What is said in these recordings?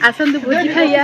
आसंतु भोजी खाइया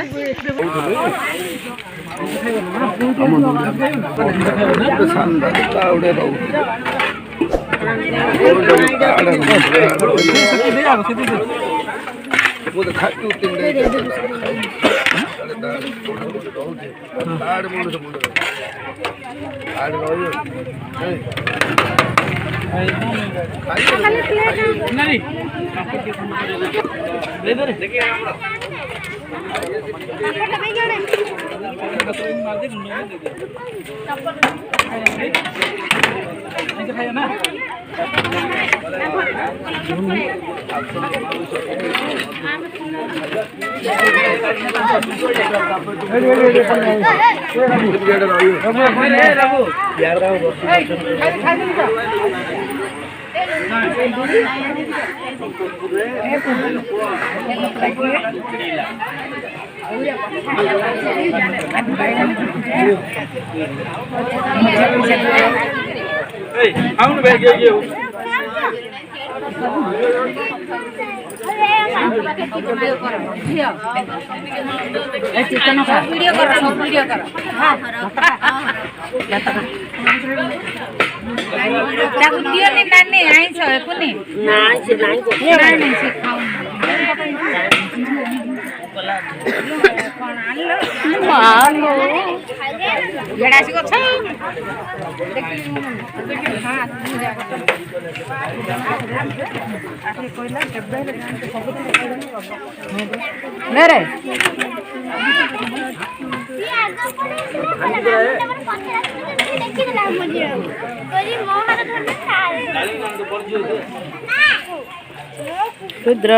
रुद्र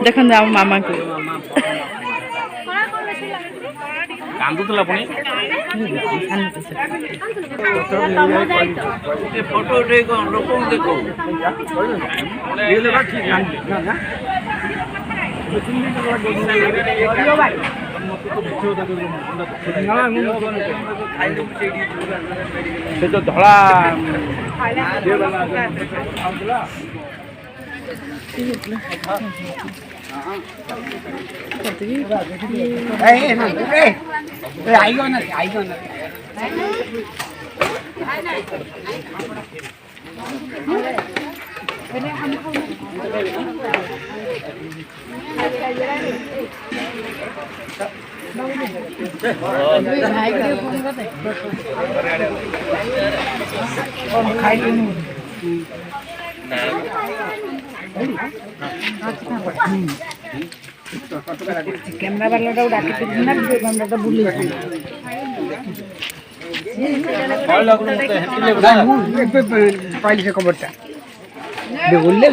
देखो आम मामा को कांदुला पुणी फोटो उठे लोक देखो से जो धड़ा कैमरा वाला डाक बुली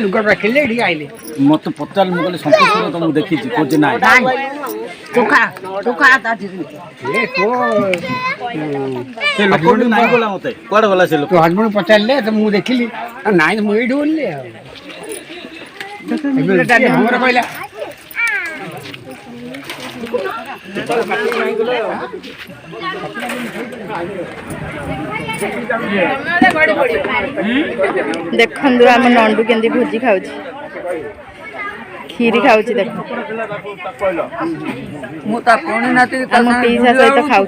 लुगा रखिले आइले मत पचार मुझे संतोष तुमको देखी खोज ना चोखा चोखा मत कड़े गला से हजबैंड पचारे तो मुझे देखिली ना मुझे बोलले हमरा कहला देखु आम नंडू केंदी भोजी खाऊ खीरी खाऊ देख पीसा सहित खाऊ